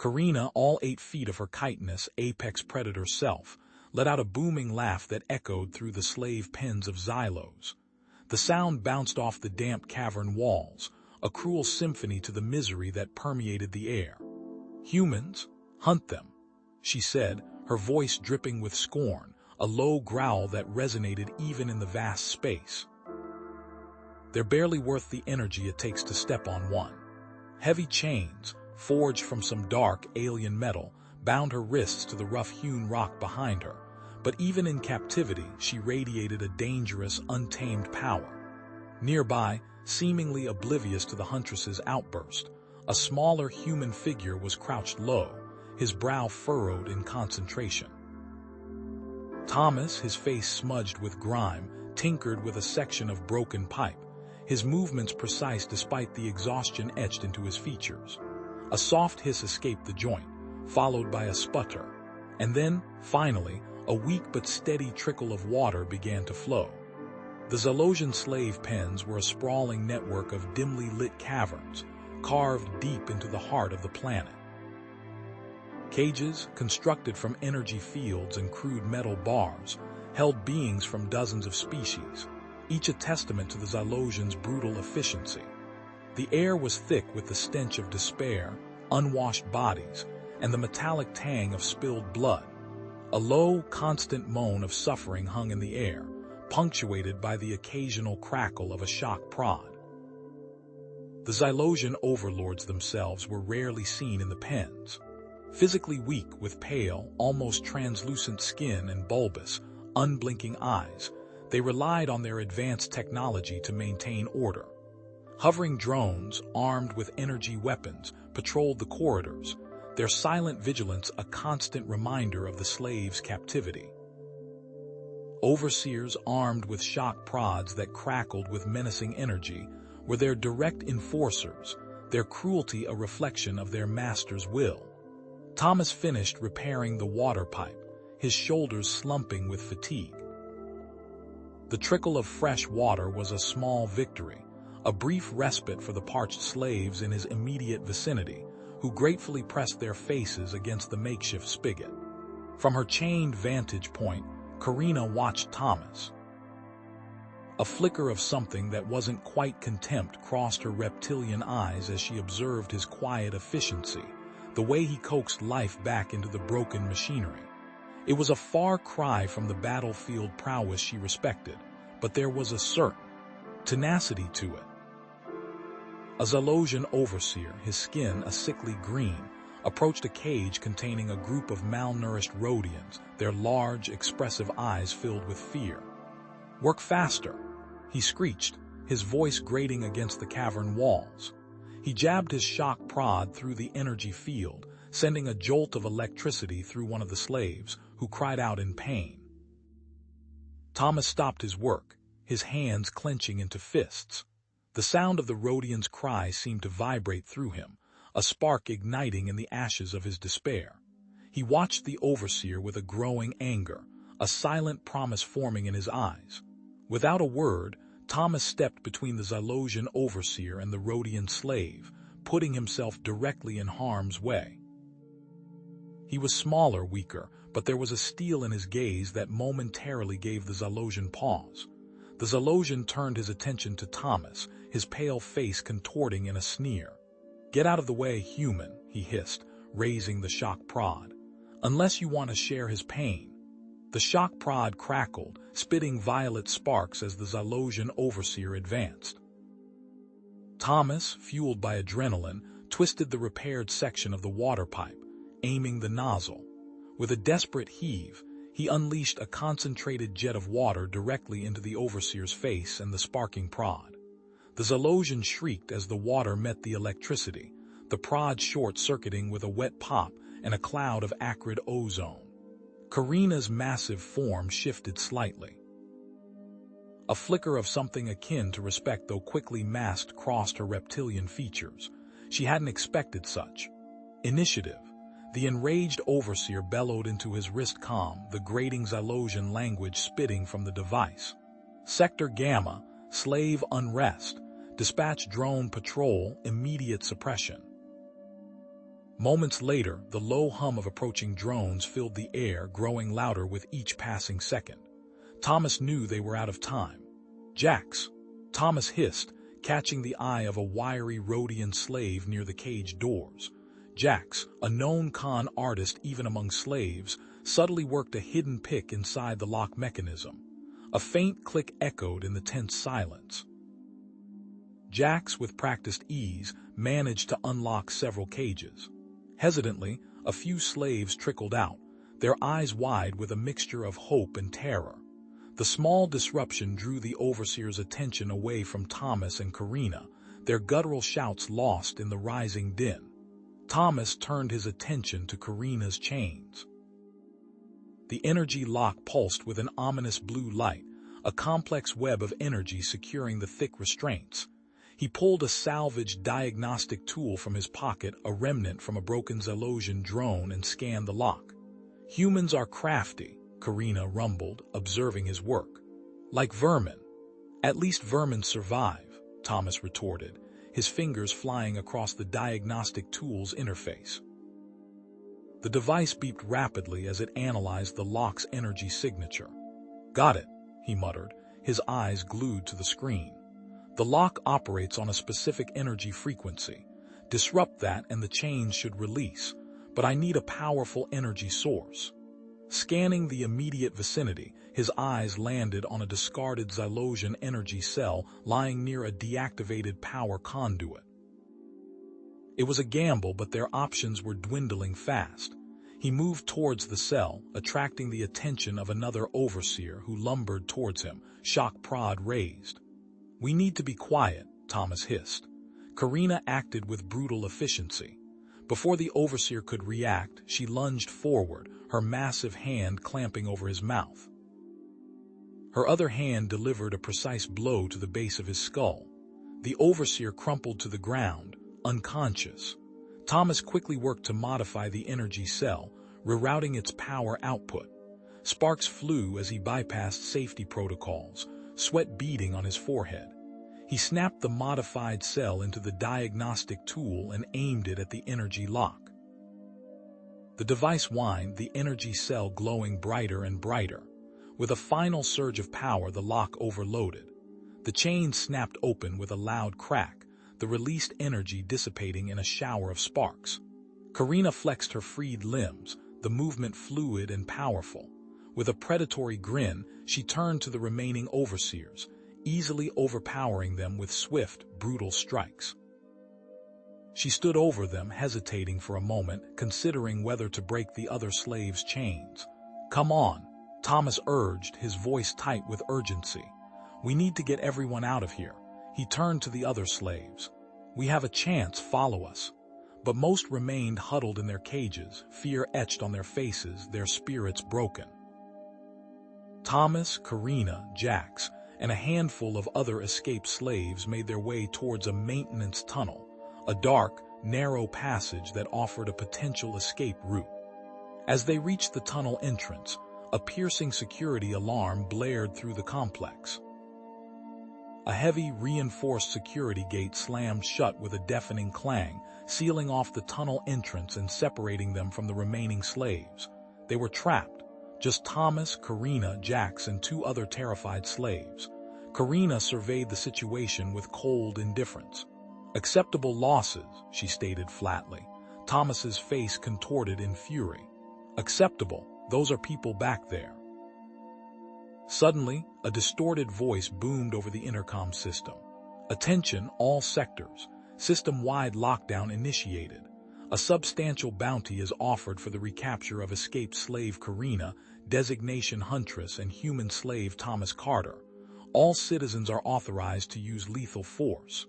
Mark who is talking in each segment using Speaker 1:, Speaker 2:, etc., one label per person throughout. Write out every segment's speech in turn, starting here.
Speaker 1: Karina, all 8 feet of her chitinous apex predator self, let out a booming laugh that echoed through the slave pens of xylos. The sound bounced off the damp cavern walls, a cruel symphony to the misery that permeated the air. "Humans, hunt them," she said, her voice dripping with scorn, a low growl that resonated even in the vast space. "They're barely worth the energy it takes to step on one." Heavy chains, forged from some dark, alien metal, bound her wrists to the rough-hewn rock behind her, but even in captivity she radiated a dangerous, untamed power. Nearby, seemingly oblivious to the Huntress's outburst, a smaller human figure was crouched low, his brow furrowed in concentration. Thomas, his face smudged with grime, tinkered with a section of broken pipe, his movements precise despite the exhaustion etched into his features. A soft hiss escaped the joint, followed by a sputter, and then, finally, a weak but steady trickle of water began to flow. The Zalosian slave pens were a sprawling network of dimly lit caverns, carved deep into the heart of the planet. Cages, constructed from energy fields and crude metal bars, held beings from dozens of species, each a testament to the Zalosians' brutal efficiency. The air was thick with the stench of despair, unwashed bodies, and the metallic tang of spilled blood. A low, constant moan of suffering hung in the air, punctuated by the occasional crackle of a shock prod. The Zalosian overlords themselves were rarely seen in the pens. Physically weak with pale, almost translucent skin and bulbous, unblinking eyes, they relied on their advanced technology to maintain order. Hovering drones, armed with energy weapons, patrolled the corridors, their silent vigilance a constant reminder of the slaves' captivity. Overseers armed with shock prods that crackled with menacing energy were their direct enforcers, their cruelty a reflection of their master's will. Thomas finished repairing the water pipe, his shoulders slumping with fatigue. The trickle of fresh water was a small victory, a brief respite for the parched slaves in his immediate vicinity, who gratefully pressed their faces against the makeshift spigot. From her chained vantage point, Karina watched Thomas. A flicker of something that wasn't quite contempt crossed her reptilian eyes as she observed his quiet efficiency, the way he coaxed life back into the broken machinery. It was a far cry from the battlefield prowess she respected, but there was a certain tenacity to it. A Zalosian overseer, his skin a sickly green, approached a cage containing a group of malnourished Rhodians, their large, expressive eyes filled with fear. "Work faster," he screeched, his voice grating against the cavern walls. He jabbed his shock prod through the energy field, sending a jolt of electricity through one of the slaves, who cried out in pain. Thomas stopped his work, his hands clenching into fists. The sound of the Rhodian's cry seemed to vibrate through him, a spark igniting in the ashes of his despair. He watched the overseer with a growing anger, a silent promise forming in his eyes. Without a word, Thomas stepped between the Zalosian overseer and the Rhodian slave, putting himself directly in harm's way. He was smaller, weaker, but there was a steel in his gaze that momentarily gave the Zalosian pause. The Zalosian turned his attention to Thomas, his pale face contorting in a sneer. "Get out of the way, human," he hissed, raising the shock prod. "Unless you want to share his pain." The shock prod crackled, spitting violet sparks as the Zalosian overseer advanced. Thomas, fueled by adrenaline, twisted the repaired section of the water pipe, aiming the nozzle. With a desperate heave, he unleashed a concentrated jet of water directly into the overseer's face and the sparking prod. The Zalosian shrieked as the water met the electricity, the prod short-circuiting with a wet pop and a cloud of acrid ozone. Karina's massive form shifted slightly. A flicker of something akin to respect, though quickly masked, crossed her reptilian features. She hadn't expected such. "Initiative," the enraged overseer bellowed into his wrist comm, the grating Zalosian language spitting from the device. "Sector Gamma, slave unrest. Dispatch drone patrol, immediate suppression." Moments later, the low hum of approaching drones filled the air, growing louder with each passing second. Thomas knew they were out of time. "Jax," Thomas hissed, catching the eye of a wiry Rhodian slave near the cage doors. Jax, a known con artist even among slaves, subtly worked a hidden pick inside the lock mechanism. A faint click echoed in the tense silence. Jax, with practiced ease, managed to unlock several cages. Hesitantly, a few slaves trickled out, their eyes wide with a mixture of hope and terror. The small disruption drew the overseer's attention away from Thomas and Karina, their guttural shouts lost in the rising din. Thomas turned his attention to Karina's chains. The energy lock pulsed with an ominous blue light, a complex web of energy securing the thick restraints. He pulled a salvaged diagnostic tool from his pocket, a remnant from a broken Zelosian drone, and scanned the lock. "Humans are crafty," Karina rumbled, observing his work. "Like vermin." "At least vermin survive," Thomas retorted, his fingers flying across the diagnostic tool's interface. The device beeped rapidly as it analyzed the lock's energy signature. "Got it," he muttered, his eyes glued to the screen. "The lock operates on a specific energy frequency. Disrupt that and the chains should release, but I need a powerful energy source." Scanning the immediate vicinity, his eyes landed on a discarded Zelosian energy cell lying near a deactivated power conduit. It was a gamble, but their options were dwindling fast. He moved towards the cell, attracting the attention of another overseer who lumbered towards him, shock prod raised. "We need to be quiet," Thomas hissed. Karina acted with brutal efficiency. Before the overseer could react, she lunged forward, her massive hand clamping over his mouth. Her other hand delivered a precise blow to the base of his skull. The overseer crumpled to the ground, unconscious. Thomas quickly worked to modify the energy cell, rerouting its power output. Sparks flew as he bypassed safety protocols, sweat beading on his forehead. He snapped the modified cell into the diagnostic tool and aimed it at the energy lock. The device whined, the energy cell glowing brighter and brighter. With a final surge of power, the lock overloaded. The chain snapped open with a loud crack, the released energy dissipating in a shower of sparks. Karina flexed her freed limbs, the movement fluid and powerful. With a predatory grin, she turned to the remaining overseers, easily overpowering them with swift, brutal strikes. She stood over them, hesitating for a moment, considering whether to break the other slaves' chains. "Come on," Thomas urged, his voice tight with urgency. "We need to get everyone out of here." He turned to the other slaves. "We have a chance, follow us." But most remained huddled in their cages, fear etched on their faces, their spirits broken. Thomas, Karina, Jax, and a handful of other escaped slaves made their way towards a maintenance tunnel, a dark, narrow passage that offered a potential escape route. As they reached the tunnel entrance, a piercing security alarm blared through the complex. A heavy, reinforced security gate slammed shut with a deafening clang, sealing off the tunnel entrance and separating them from the remaining slaves. They were trapped. Just Thomas, Karina, Jax, and two other terrified slaves. Karina surveyed the situation with cold indifference. "Acceptable losses," she stated flatly. Thomas's face contorted in fury. "Acceptable, those are people back there." Suddenly, a distorted voice boomed over the intercom system. "Attention, all sectors. System-wide lockdown initiated. A substantial bounty is offered for the recapture of escaped slave Karina, designation Huntress, and human slave Thomas Carter. All citizens are authorized to use lethal force."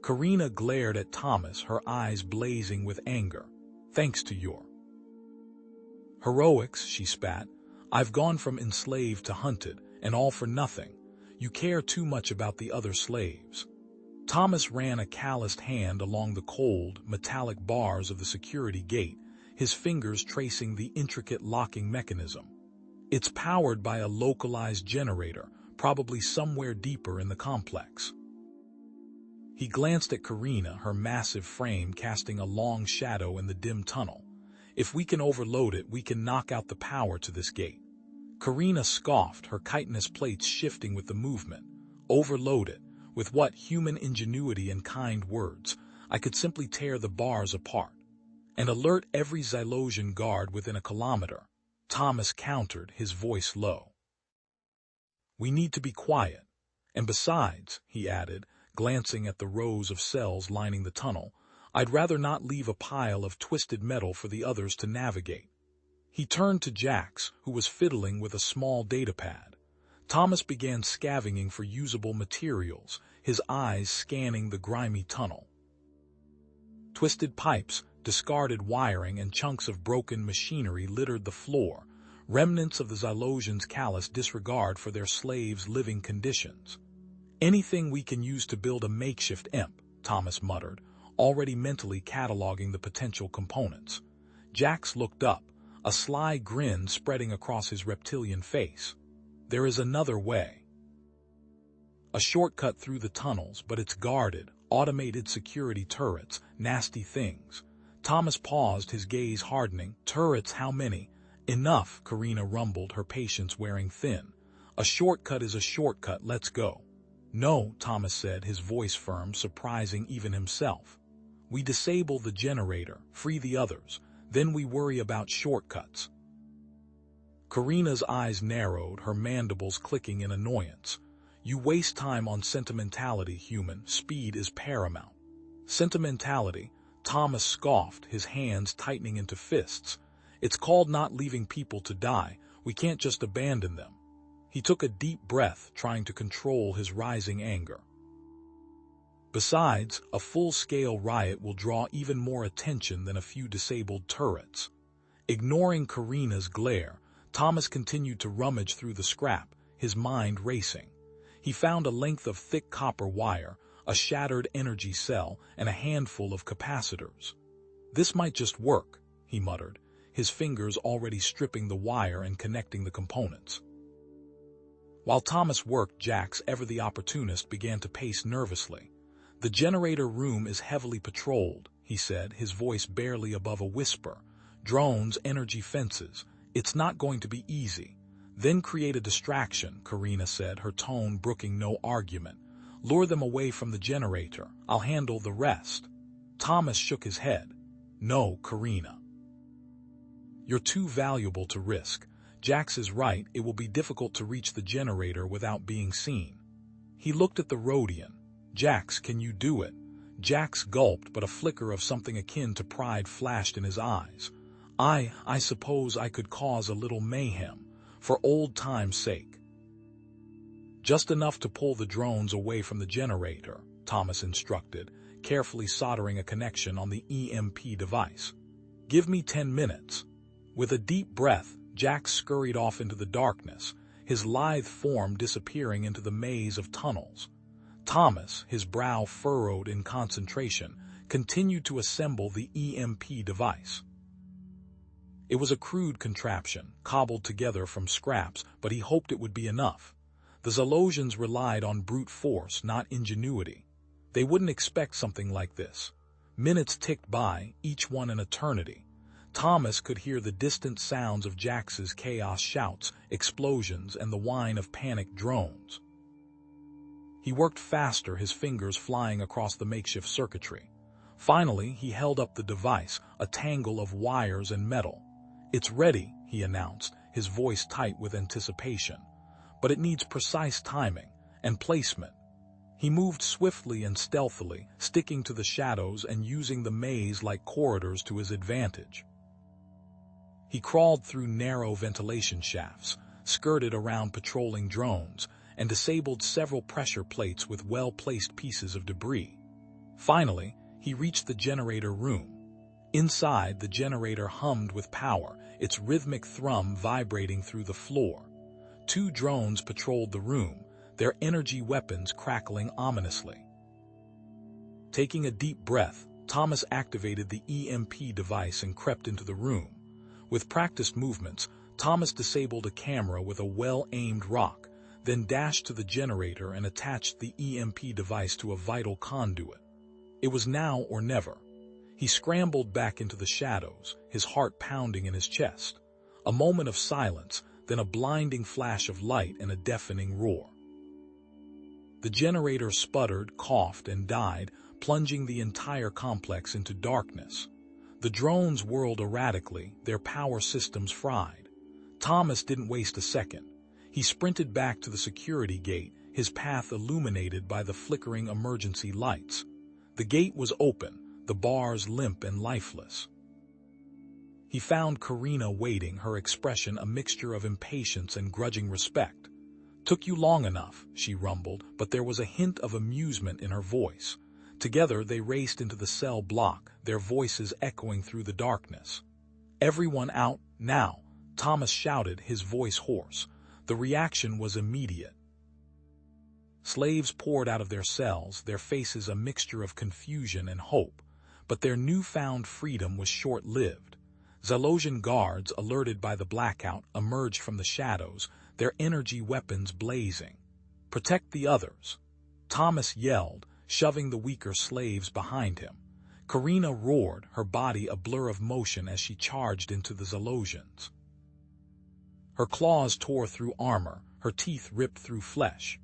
Speaker 1: Karina glared at Thomas, her eyes blazing with anger. "Thanks to your heroics," she spat, "I've gone from enslaved to hunted, and all for nothing. You care too much about the other slaves." Thomas ran a calloused hand along the cold, metallic bars of the security gate, his fingers tracing the intricate locking mechanism. "It's powered by a localized generator, probably somewhere deeper in the complex." He glanced at Karina, her massive frame casting a long shadow in the dim tunnel. If we can overload it, we can knock out the power to this gate. Karina scoffed, her chitinous plates shifting with the movement. Overload it. With what human ingenuity and kind words, I could simply tear the bars apart. And alert every Xylosian guard within a kilometer. Thomas countered, his voice low. We need to be quiet. And besides, he added, glancing at the rows of cells lining the tunnel, I'd rather not leave a pile of twisted metal for the others to navigate. He turned to Jax, who was fiddling with a small datapad. Thomas began scavenging for usable materials, his eyes scanning the grimy tunnel. Twisted pipes, discarded wiring, and chunks of broken machinery littered the floor, remnants of the Xylosians' callous disregard for their slaves' living conditions. Anything we can use to build a makeshift imp, Thomas muttered, already mentally cataloging the potential components. Jax looked up, a sly grin spreading across his reptilian face. There is another way. A shortcut through the tunnels, but it's guarded, automated security turrets, nasty things. Thomas paused, his gaze hardening. Turrets, how many? Enough, Karina rumbled, her patience wearing thin. A shortcut is a shortcut, let's go. No, Thomas said, his voice firm, surprising even himself. We disable the generator, free the others, then we worry about shortcuts. Karina's eyes narrowed, her mandibles clicking in annoyance. You waste time on sentimentality, human. Speed is paramount. Sentimentality? Thomas scoffed, his hands tightening into fists. It's called not leaving people to die. We can't just abandon them. He took a deep breath, trying to control his rising anger. Besides, a full-scale riot will draw even more attention than a few disabled turrets. Ignoring Karina's glare, Thomas continued to rummage through the scrap, his mind racing. He found a length of thick copper wire, a shattered energy cell, and a handful of capacitors. This might just work, he muttered, his fingers already stripping the wire and connecting the components. While Thomas worked, Jax, ever the opportunist, began to pace nervously. The generator room is heavily patrolled, he said, his voice barely above a whisper. Drones, energy fences. It's not going to be easy. Then create a distraction, Karina said, her tone brooking no argument. Lure them away from the generator. I'll handle the rest. Thomas shook his head. No, Karina. You're too valuable to risk. Jax is right, it will be difficult to reach the generator without being seen. He looked at the Rhodian. Jax, can you do it? Jax gulped, but a flicker of something akin to pride flashed in his eyes. I suppose I could cause a little mayhem, for old time's sake. Just enough to pull the drones away from the generator, Thomas instructed, carefully soldering a connection on the EMP device. Give me 10 minutes. With a deep breath, Jax scurried off into the darkness, his lithe form disappearing into the maze of tunnels. Thomas, his brow furrowed in concentration, continued to assemble the EMP device. It was a crude contraption, cobbled together from scraps, but he hoped it would be enough. The Xylosians relied on brute force, not ingenuity. They wouldn't expect something like this. Minutes ticked by, each one an eternity. Thomas could hear the distant sounds of Jax's chaos shouts, explosions, and the whine of panicked drones. He worked faster, his fingers flying across the makeshift circuitry. Finally, he held up the device, a tangle of wires and metal. It's ready, he announced, his voice tight with anticipation. But it needs precise timing and placement. He moved swiftly and stealthily, sticking to the shadows and using the maze like corridors to his advantage. He crawled through narrow ventilation shafts, skirted around patrolling drones, and disabled several pressure plates with well-placed pieces of debris. Finally, he reached the generator room. Inside, the generator hummed with power, its rhythmic thrum vibrating through the floor. 2 drones patrolled the room, their energy weapons crackling ominously. Taking a deep breath, Thomas activated the EMP device and crept into the room. With practiced movements, Thomas disabled a camera with a well-aimed rock, then dashed to the generator and attached the EMP device to a vital conduit. It was now or never. He scrambled back into the shadows, his heart pounding in his chest. A moment of silence, then a blinding flash of light and a deafening roar. The generator sputtered, coughed, and died, plunging the entire complex into darkness. The drones whirled erratically, their power systems fried. Thomas didn't waste a second. He sprinted back to the security gate, his path illuminated by the flickering emergency lights. The gate was open, the bars limp and lifeless. He found Karina waiting, her expression a mixture of impatience and grudging respect. "Took you long enough," she rumbled, but there was a hint of amusement in her voice. Together they raced into the cell block, their voices echoing through the darkness. "Everyone out, now," Thomas shouted, his voice hoarse. The reaction was immediate. Slaves poured out of their cells, their faces a mixture of confusion and hope. But their newfound freedom was short-lived. Zalosian guards, alerted by the blackout, emerged from the shadows, their energy weapons blazing. "Protect the others," Thomas yelled, shoving the weaker slaves behind him. Karina roared, her body a blur of motion as she charged into the Zalosians. Her claws tore through armor, her teeth ripped through flesh.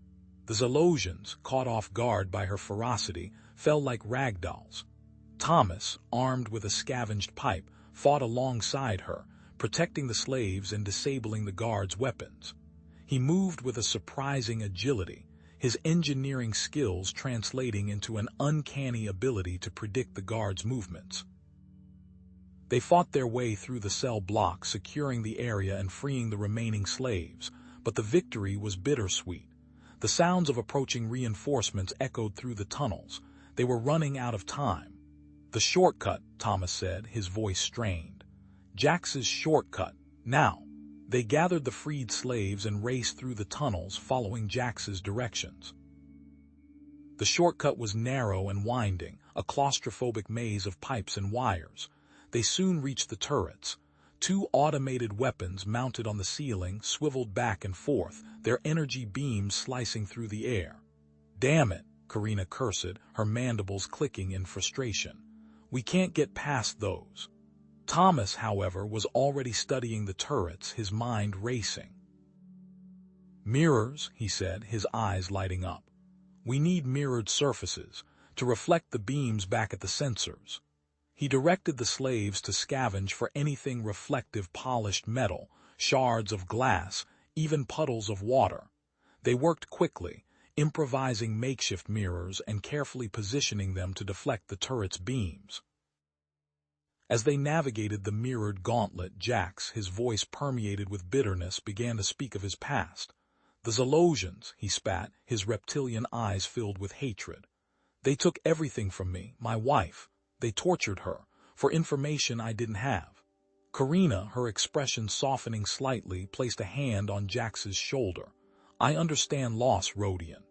Speaker 1: The Zalosians, caught off guard by her ferocity, fell like ragdolls. Thomas, armed with a scavenged pipe, fought alongside her, protecting the slaves and disabling the guards' weapons. He moved with a surprising agility, his engineering skills translating into an uncanny ability to predict the guards' movements. They fought their way through the cell block, securing the area and freeing the remaining slaves, but the victory was bittersweet. The sounds of approaching reinforcements echoed through the tunnels. They were running out of time. "The shortcut," Thomas said, his voice strained. "Jax's shortcut, now." They gathered the freed slaves and raced through the tunnels, following Jax's directions. The shortcut was narrow and winding, a claustrophobic maze of pipes and wires. They soon reached the turrets. Two automated weapons mounted on the ceiling swiveled back and forth, their energy beams slicing through the air. "Damn it," Karina cursed, her mandibles clicking in frustration. "We can't get past those." Thomas, however, was already studying the turrets, his mind racing. "Mirrors," he said, his eyes lighting up. "We need mirrored surfaces to reflect the beams back at the sensors." He directed the slaves to scavenge for anything reflective: polished metal, shards of glass, even puddles of water. They worked quickly, improvising makeshift mirrors and carefully positioning them to deflect the turret's beams. As they navigated the mirrored gauntlet, Jax, his voice permeated with bitterness, began to speak of his past. "The Zalosians," he spat, his reptilian eyes filled with hatred. "They took everything from me, my wife. They tortured her, for information I didn't have." Karina, her expression softening slightly, placed a hand on Jax's shoulder. "I understand loss, Rodian.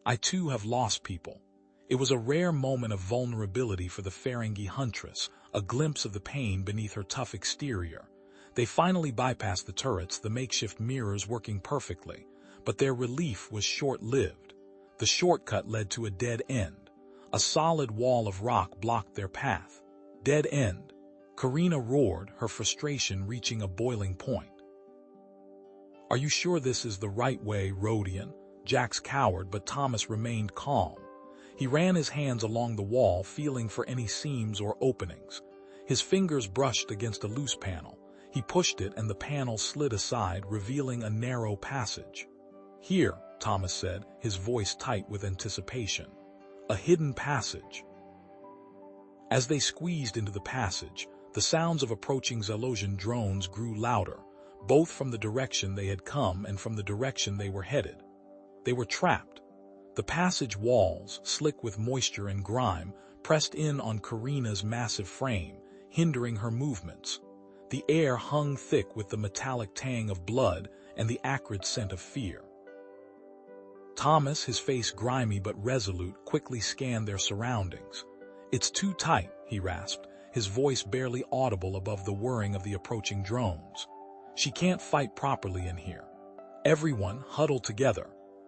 Speaker 1: I too have lost people." It was a rare moment of vulnerability for the Ferengi Huntress, a glimpse of the pain beneath her tough exterior. They finally bypassed the turrets, the makeshift mirrors working perfectly, but their relief was short-lived. The shortcut led to a dead end. A solid wall of rock blocked their path. "Dead end," Karina roared, her frustration reaching a boiling point. "Are you sure this is the right way, Rodian?" Jax cowered, but Thomas remained calm. He ran his hands along the wall, feeling for any seams or openings. His fingers brushed against a loose panel. He pushed it and the panel slid aside, revealing a narrow passage. "Here," Thomas said, his voice tight with anticipation. "A hidden passage." As they squeezed into the passage, the sounds of approaching Zalosian drones grew louder, both from the direction they had come and from the direction they were headed. They were trapped. The passage walls, slick with moisture and grime, pressed in on Karina's massive frame, hindering her movements. The air hung thick with the metallic tang of blood and the acrid scent of fear. Thomas, his face grimy but resolute, quickly scanned their surroundings. "It's too tight," he rasped, his voice barely audible above the whirring of the approaching drones. "She can't fight properly in here." Everyone huddle together,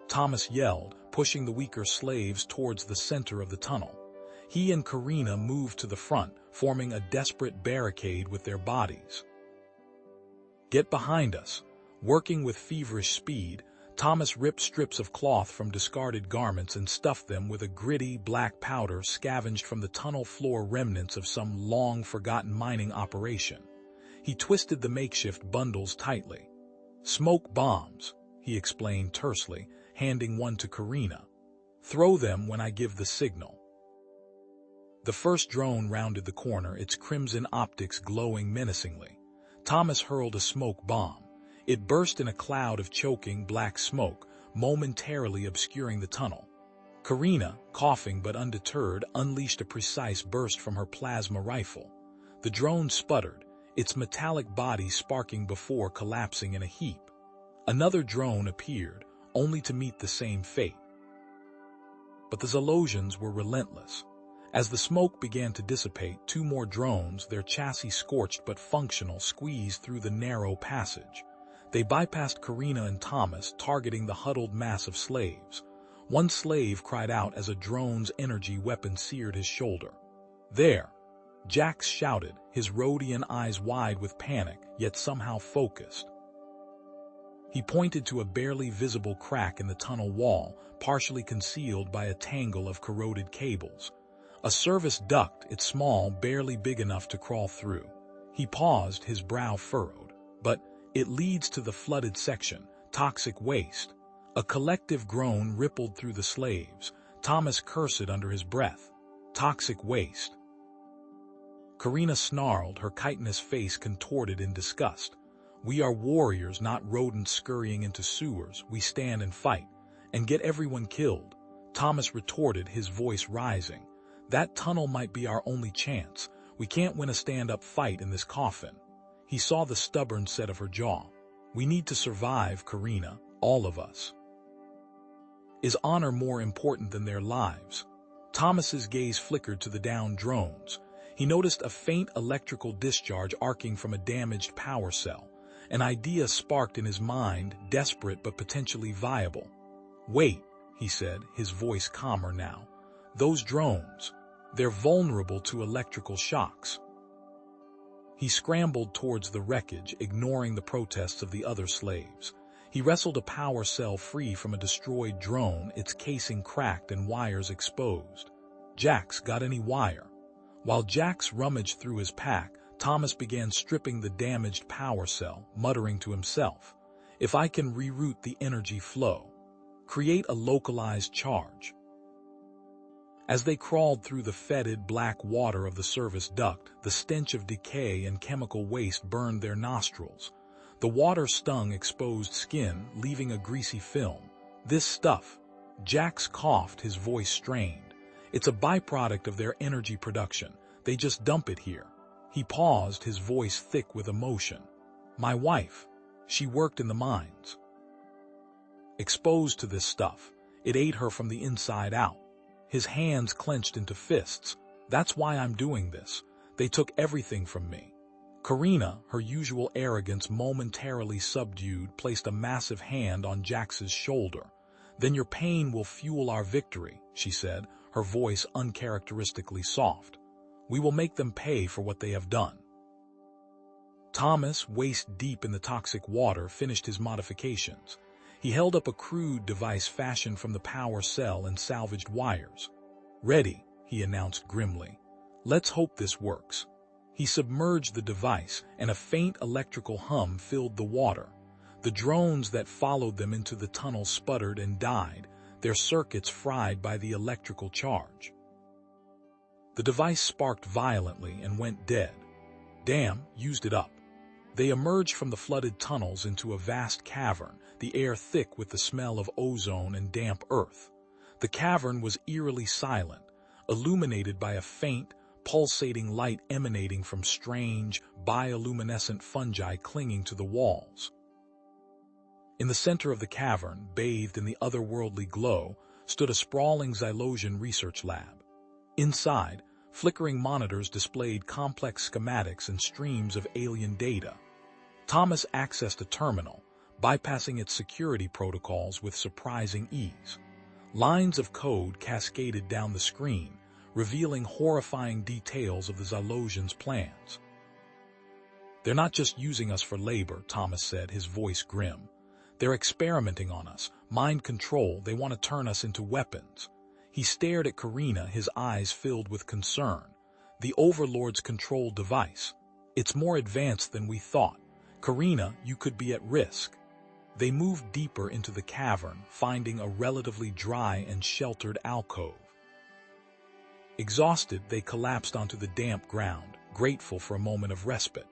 Speaker 1: Thomas yelled, pushing the weaker slaves towards the center of the tunnel. He and Karina moved to the front, forming a desperate barricade with their bodies. Get behind us. Working with feverish speed, Thomas ripped strips of cloth from discarded garments and stuffed them with a gritty black powder scavenged from the tunnel floor remnants of some long-forgotten mining operation. He twisted the makeshift bundles tightly. Smoke bombs, he explained tersely, handing one to Karina. Throw them when I give the signal. The first drone rounded the corner, its crimson optics glowing menacingly. Thomas hurled a smoke bomb. It burst in a cloud of choking black smoke, momentarily obscuring the tunnel. Karina, coughing but undeterred, unleashed a precise burst from her plasma rifle. The drone sputtered, its metallic body sparking before collapsing in a heap. Another drone appeared, only to meet the same fate. But the Zalosians were relentless. As the smoke began to dissipate, two more drones, their chassis scorched but functional, squeezed through the narrow passage. They bypassed Karina and Thomas, targeting the huddled mass of slaves. One slave cried out as a drone's energy weapon seared his shoulder. There! Jax shouted, his Rhodian eyes wide with panic, yet somehow focused. He pointed to a barely visible crack in the tunnel wall, partially concealed by a tangle of corroded cables. A service duct, it's small, barely big enough to crawl through. He paused, his brow furrowed. But it leads to the flooded section, toxic waste. A collective groan rippled through the slaves. Thomas cursed under his breath. Toxic waste. Karina snarled, her chitinous face contorted in disgust. We are warriors, not rodents scurrying into sewers. We stand and fight, and get everyone killed. Thomas retorted, his voice rising. That tunnel might be our only chance. We can't win a stand-up fight in this coffin. He saw the stubborn set of her jaw. We need to survive, Karina, all of us. Is honor more important than their lives? Thomas's gaze flickered to the downed drones. He noticed a faint electrical discharge arcing from a damaged power cell. An idea sparked in his mind, desperate but potentially viable. Wait, he said, his voice calmer now. Those drones, they're vulnerable to electrical shocks. He scrambled towards the wreckage, ignoring the protests of the other slaves. He wrestled a power cell free from a destroyed drone, its casing cracked and wires exposed. Jax, got any wire? While Jax rummaged through his pack, Thomas began stripping the damaged power cell, muttering to himself. If I can reroute the energy flow, create a localized charge. As they crawled through the fetid black water of the service duct, the stench of decay and chemical waste burned their nostrils. The water stung exposed skin, leaving a greasy film. This stuff, Jax coughed, his voice strained. It's a byproduct of their energy production. They just dump it here. He paused, his voice thick with emotion. My wife, she worked in the mines. Exposed to this stuff, it ate her from the inside out. His hands clenched into fists. That's why I'm doing this. They took everything from me. Karina, her usual arrogance momentarily subdued, placed a massive hand on Jax's shoulder. Then your pain will fuel our victory, she said, her voice uncharacteristically soft. We will make them pay for what they have done. Thomas, waist deep in the toxic water, finished his modifications. He held up a crude device fashioned from the power cell and salvaged wires. Ready, he announced grimly. Let's hope this works. He submerged the device, and a faint electrical hum filled the water. The drones that followed them into the tunnel sputtered and died, their circuits fried by the electrical charge. The device sparked violently and went dead. Damn, used it up. They emerged from the flooded tunnels into a vast cavern, the air thick with the smell of ozone and damp earth. The cavern was eerily silent, illuminated by a faint, pulsating light emanating from strange, bioluminescent fungi clinging to the walls. In the center of the cavern, bathed in the otherworldly glow, stood a sprawling Zalosian research lab. Inside, flickering monitors displayed complex schematics and streams of alien data. Thomas accessed a terminal, bypassing its security protocols with surprising ease. Lines of code cascaded down the screen, revealing horrifying details of the Zylosians' plans. "They're not just using us for labor," Thomas said, his voice grim. "They're experimenting on us, mind control, they want to turn us into weapons." He stared at Karina, his eyes filled with concern. "The Overlord's control device. It's more advanced than we thought. Karina, you could be at risk." They moved deeper into the cavern, finding a relatively dry and sheltered alcove. Exhausted, they collapsed onto the damp ground, grateful for a moment of respite.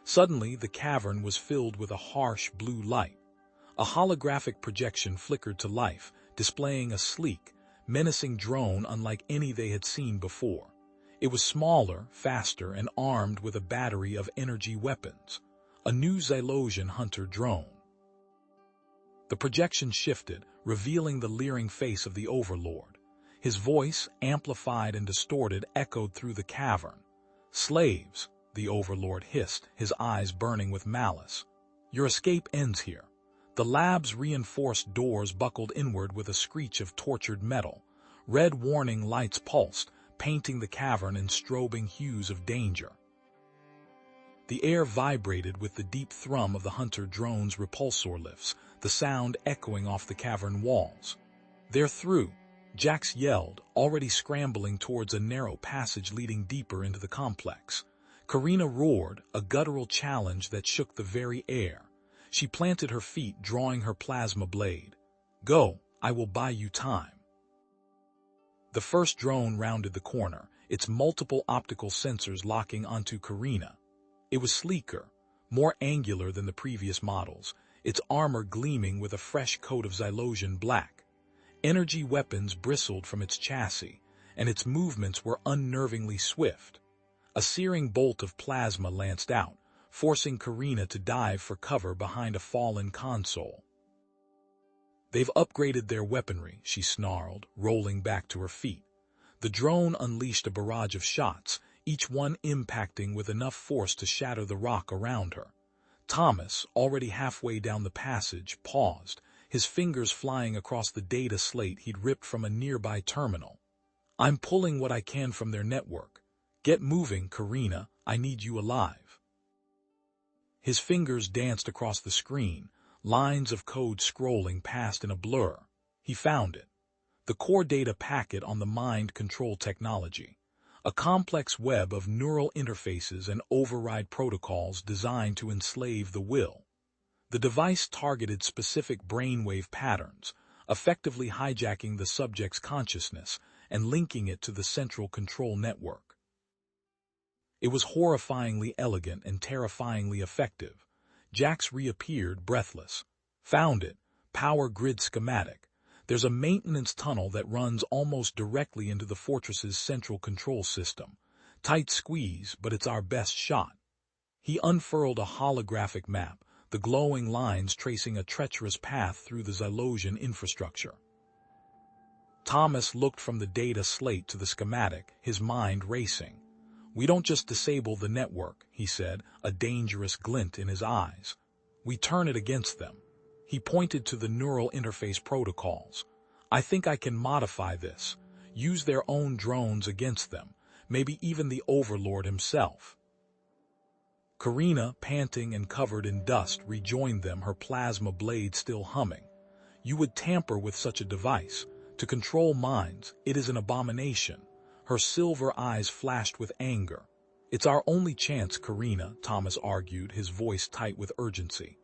Speaker 1: Suddenly, the cavern was filled with a harsh blue light. A holographic projection flickered to life, displaying a sleek, menacing drone unlike any they had seen before. It was smaller, faster, and armed with a battery of energy weapons. A new Zylosian hunter drone. The projection shifted, revealing the leering face of the Overlord. His voice, amplified and distorted, echoed through the cavern. "Slaves," the Overlord hissed, his eyes burning with malice. "Your escape ends here." The lab's reinforced doors buckled inward with a screech of tortured metal. Red warning lights pulsed, painting the cavern in strobing hues of danger. The air vibrated with the deep thrum of the hunter drone's repulsor lifts, the sound echoing off the cavern walls. "They're through," Jax yelled, already scrambling towards a narrow passage leading deeper into the complex. Karina roared, a guttural challenge that shook the very air. She planted her feet, drawing her plasma blade. "Go, I will buy you time." The first drone rounded the corner, its multiple optical sensors locking onto Karina. It was sleeker, more angular than the previous models, its armor gleaming with a fresh coat of Zylosian black. Energy weapons bristled from its chassis, and its movements were unnervingly swift. A searing bolt of plasma lanced out, forcing Karina to dive for cover behind a fallen console. "They've upgraded their weaponry," she snarled, rolling back to her feet. The drone unleashed a barrage of shots, each one impacting with enough force to shatter the rock around her. Thomas, already halfway down the passage, paused, his fingers flying across the data slate he'd ripped from a nearby terminal. "I'm pulling what I can from their network. Get moving, Karina, I need you alive." His fingers danced across the screen, lines of code scrolling past in a blur. He found it. The core data packet on the mind control technology. A complex web of neural interfaces and override protocols designed to enslave the will. The device targeted specific brainwave patterns, effectively hijacking the subject's consciousness and linking it to the central control network. It was horrifyingly elegant and terrifyingly effective. Jax reappeared, breathless. "Found it. Power grid schematic. There's a maintenance tunnel that runs almost directly into the fortress's central control system. Tight squeeze, but it's our best shot." He unfurled a holographic map, the glowing lines tracing a treacherous path through the Zylosian infrastructure. Thomas looked from the data slate to the schematic, his mind racing. "We don't just disable the network," he said, a dangerous glint in his eyes. "We turn it against them." He pointed to the neural interface protocols. "I think I can modify this, use their own drones against them, maybe even the Overlord himself." Karina, panting and covered in dust, rejoined them, her plasma blade still humming. "You would tamper with such a device. To control minds, it is an abomination." Her silver eyes flashed with anger. "It's our only chance, Karina," Thomas argued, his voice tight with urgency.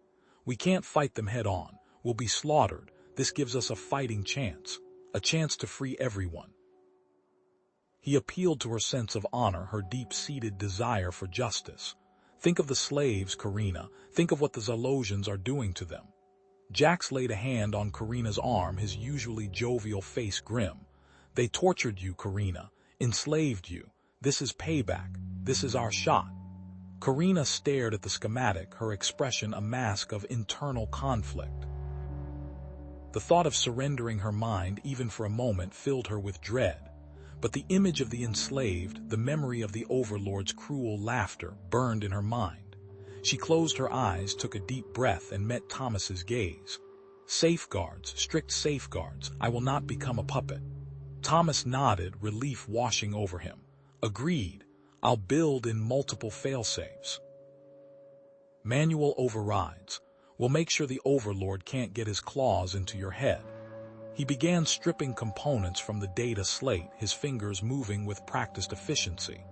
Speaker 1: "We can't fight them head-on. We'll be slaughtered. This gives us a fighting chance. A chance to free everyone." He appealed to her sense of honor, her deep-seated desire for justice. "Think of the slaves, Karina. Think of what the Zylosians are doing to them." Jax laid a hand on Karina's arm, his usually jovial face grim. "They tortured you, Karina. Enslaved you. This is payback. This is our shot." Karina stared at the schematic, her expression a mask of internal conflict. The thought of surrendering her mind, even for a moment, filled her with dread. But the image of the enslaved, the memory of the Overlord's cruel laughter, burned in her mind. She closed her eyes, took a deep breath, and met Thomas's gaze. Safeguards, strict safeguards. I will not become a puppet. Thomas nodded, relief washing over him. Agreed. I'll build in multiple failsafes. Manual overrides. We'll make sure the Overlord can't get his claws into your head. He began stripping components from the data slate, his fingers moving with practiced efficiency.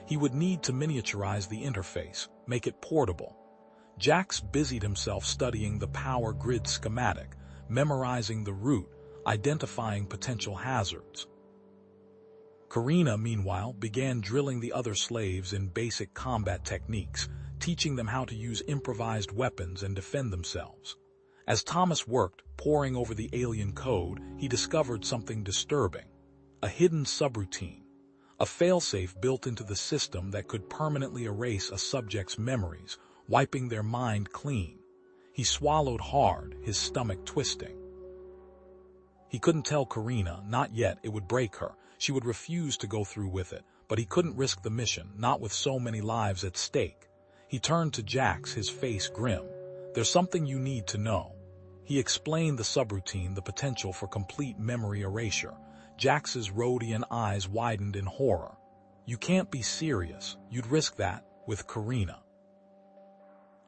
Speaker 1: He would need to miniaturize the interface, make it portable. Jax busied himself studying the power grid schematic, memorizing the route, identifying potential hazards. Karina, meanwhile, began drilling the other slaves in basic combat techniques, teaching them how to use improvised weapons and defend themselves. As Thomas worked, poring over the alien code, he discovered something disturbing. A hidden subroutine. A failsafe built into the system that could permanently erase a subject's memories, wiping their mind clean. He swallowed hard, his stomach twisting. He couldn't tell Karina, not yet, it would break her. She would refuse to go through with it, but he couldn't risk the mission, not with so many lives at stake. He turned to Jax, his face grim. There's something you need to know. He explained the subroutine, the potential for complete memory erasure. Jax's Rhodian eyes widened in horror. You can't be serious. You'd risk that with Karina.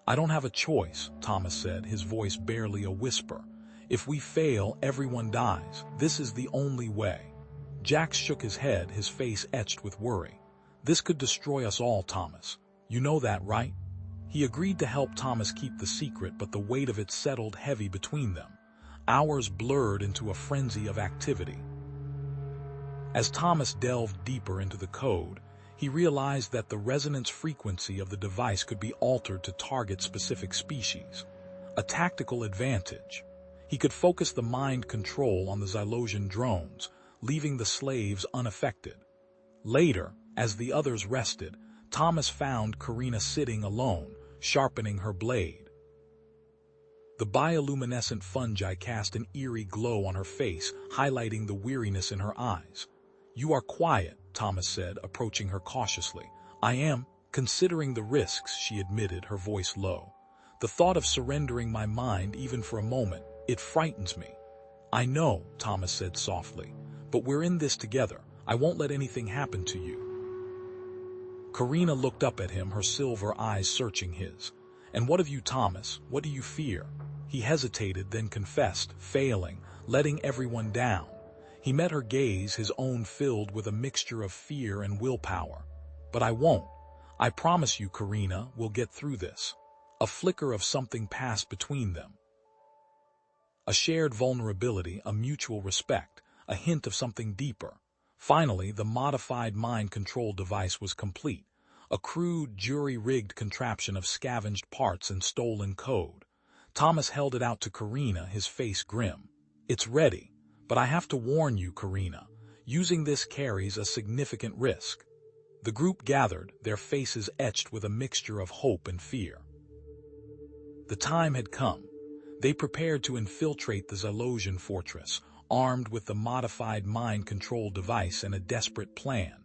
Speaker 1: I don't have a choice, Thomas said, his voice barely a whisper. If we fail, everyone dies. This is the only way. Jax shook his head, his face etched with worry. This could destroy us all, Thomas. You know that, right? He agreed to help Thomas keep the secret, but the weight of it settled heavy between them. Hours blurred into a frenzy of activity. As Thomas delved deeper into the code, he realized that the resonance frequency of the device could be altered to target specific species. A tactical advantage. He could focus the mind control on the Xylosian drones, leaving the slaves unaffected. Later, as the others rested, Thomas found Karina sitting alone, sharpening her blade. The bioluminescent fungi cast an eerie glow on her face, highlighting the weariness in her eyes. You are quiet, Thomas said, approaching her cautiously. I am, considering the risks, she admitted, her voice low. The thought of surrendering my mind, even for a moment, it frightens me. I know, Thomas said softly, but we're in this together. I won't let anything happen to you. Karina looked up at him, her silver eyes searching his. And what of you, Thomas? What do you fear? He hesitated, then confessed, failing, letting everyone down. He met her gaze, his own filled with a mixture of fear and willpower. But I won't. I promise you, Karina, we'll get through this. A flicker of something passed between them. A shared vulnerability, a mutual respect, a hint of something deeper. Finally, the modified mind control device was complete, a crude, jury-rigged contraption of scavenged parts and stolen code. Thomas held it out to Karina, his face grim. It's ready, but I have to warn you, Karina. Using this carries a significant risk. The group gathered, their faces etched with a mixture of hope and fear. The time had come. They prepared to infiltrate the Xylosian fortress, armed with the modified mind control device and a desperate plan.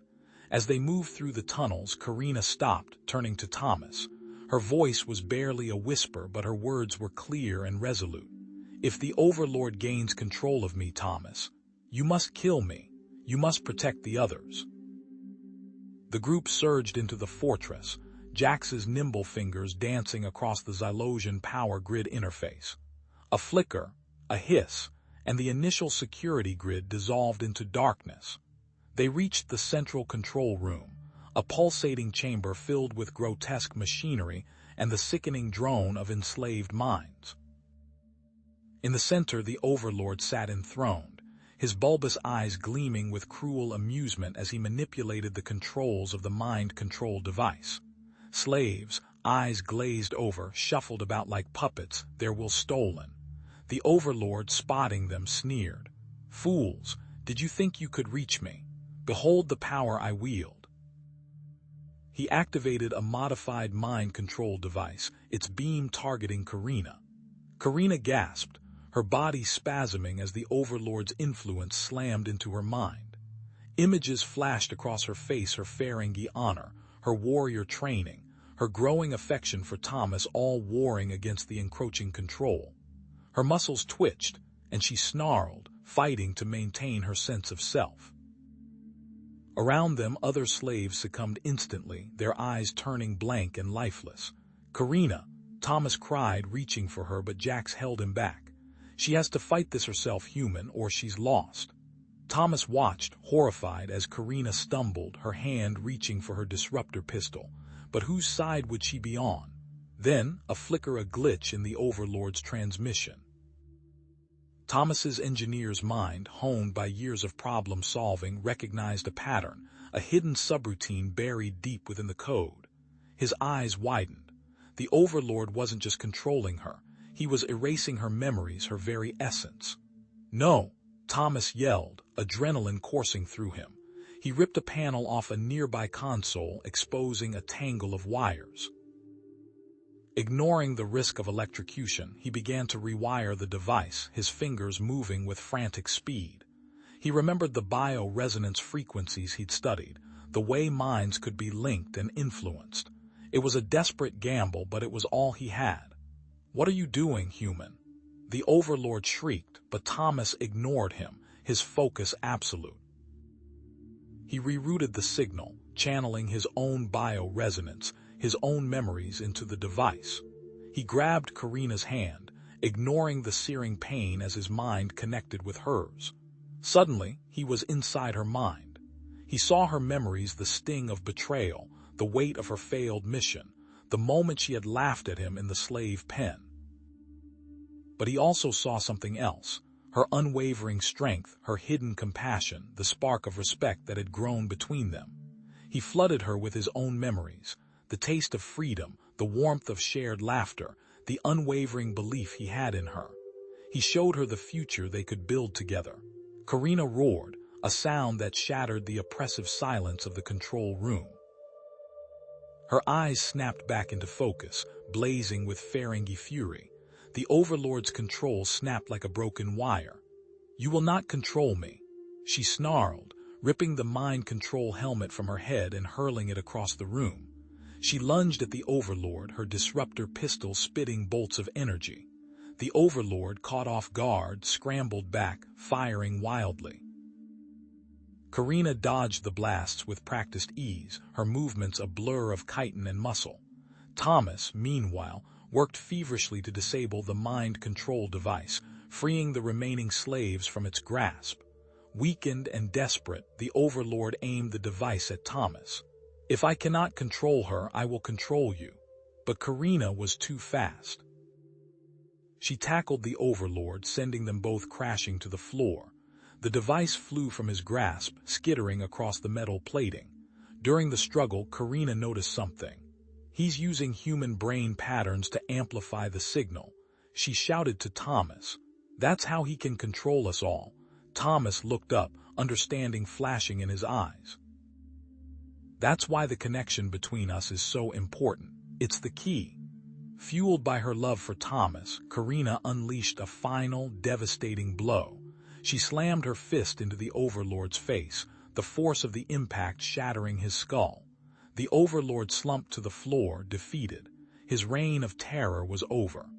Speaker 1: As they moved through the tunnels, Karina stopped, turning to Thomas. Her voice was barely a whisper, but her words were clear and resolute. If the Overlord gains control of me, Thomas, you must kill me. You must protect the others. The group surged into the fortress, Jax's nimble fingers dancing across the Xylosian power grid interface. A flicker, a hiss, and the initial security grid dissolved into darkness. They reached the central control room, a pulsating chamber filled with grotesque machinery and the sickening drone of enslaved minds. In the center, the Overlord sat enthroned, his bulbous eyes gleaming with cruel amusement as he manipulated the controls of the mind control device. Slaves, eyes glazed over, shuffled about like puppets, their will stolen. The Overlord, spotting them, sneered. Fools, did you think you could reach me? Behold the power I wield. He activated a modified mind control device, its beam targeting Karina. Karina gasped, her body spasming as the Overlord's influence slammed into her mind. Images flashed across her face, her Ferengi honor, her warrior training, her growing affection for Thomas all warring against the encroaching control. Her muscles twitched, and she snarled, fighting to maintain her sense of self. Around them, other slaves succumbed instantly, their eyes turning blank and lifeless. "Karina," Thomas cried, reaching for her, but Jax held him back. "She has to fight this herself, human, or she's lost." Thomas watched, horrified, as Karina stumbled, her hand reaching for her disruptor pistol. But whose side would she be on? Then, a glitch in the Overlord's transmission. Thomas's engineer's mind, honed by years of problem-solving, recognized a pattern, a hidden subroutine buried deep within the code. His eyes widened. The Overlord wasn't just controlling her. He was erasing her memories, her very essence. "No!" Thomas yelled, adrenaline coursing through him. He ripped a panel off a nearby console, exposing a tangle of wires. Ignoring the risk of electrocution, he began to rewire the device, his fingers moving with frantic speed. He remembered the bio-resonance frequencies he'd studied, the way minds could be linked and influenced. It was a desperate gamble, but it was all he had. "What are you doing, human?" The Overlord shrieked, but Thomas ignored him, his focus absolute. He rerouted the signal, channeling his own bio-resonance, his own memories into the device. He grabbed Karina's hand, ignoring the searing pain as his mind connected with hers. Suddenly, he was inside her mind. He saw her memories, the sting of betrayal, the weight of her failed mission, the moment she had laughed at him in the slave pen. But he also saw something else, her unwavering strength, her hidden compassion, the spark of respect that had grown between them. He flooded her with his own memories, the taste of freedom, the warmth of shared laughter, the unwavering belief he had in her. He showed her the future they could build together. Karina roared, a sound that shattered the oppressive silence of the control room. Her eyes snapped back into focus, blazing with Ferengi fury. The Overlord's control snapped like a broken wire. "You will not control me," she snarled, ripping the mind control helmet from her head and hurling it across the room. She lunged at the Overlord, her disruptor pistol spitting bolts of energy. The Overlord, caught off guard, scrambled back, firing wildly. Karina dodged the blasts with practiced ease, her movements a blur of chitin and muscle. Thomas, meanwhile, worked feverishly to disable the mind control device, freeing the remaining slaves from its grasp. Weakened and desperate, the Overlord aimed the device at Thomas. "If I cannot control her, I will control you." But Karina was too fast. She tackled the Overlord, sending them both crashing to the floor. The device flew from his grasp, skittering across the metal plating. During the struggle, Karina noticed something. "He's using human brain patterns to amplify the signal," she shouted to Thomas. "That's how he can control us all." Thomas looked up, understanding flashing in his eyes. "That's why the connection between us is so important. It's the key." Fueled by her love for Thomas, Karina unleashed a final, devastating blow. She slammed her fist into the Overlord's face, the force of the impact shattering his skull. The Overlord slumped to the floor, defeated. His reign of terror was over.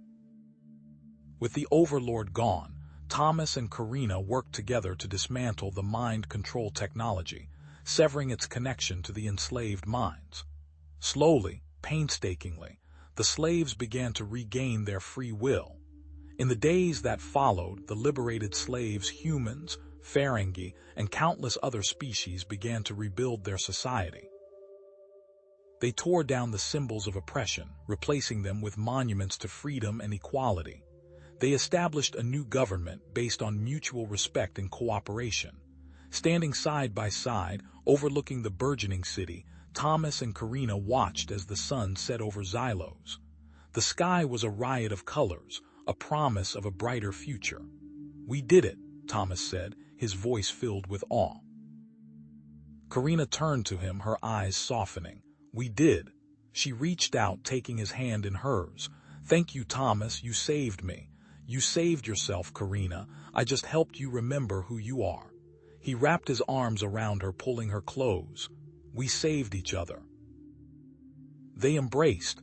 Speaker 1: With the Overlord gone, Thomas and Karina worked together to dismantle the mind control technology, severing its connection to the enslaved minds. Slowly, painstakingly, the slaves began to regain their free will. In the days that followed, the liberated slaves, humans, Ferengi, and countless other species began to rebuild their society. They tore down the symbols of oppression, replacing them with monuments to freedom and equality. They established a new government based on mutual respect and cooperation. Standing side by side, overlooking the burgeoning city, Thomas and Karina watched as the sun set over Xylos. The sky was a riot of colors, a promise of a brighter future. "We did it," Thomas said, his voice filled with awe. Karina turned to him, her eyes softening. "We did." She reached out, taking his hand in hers. "Thank you, Thomas, you saved me." "You saved yourself, Karina. I just helped you remember who you are." He wrapped his arms around her, pulling her close. "We saved each other." They embraced,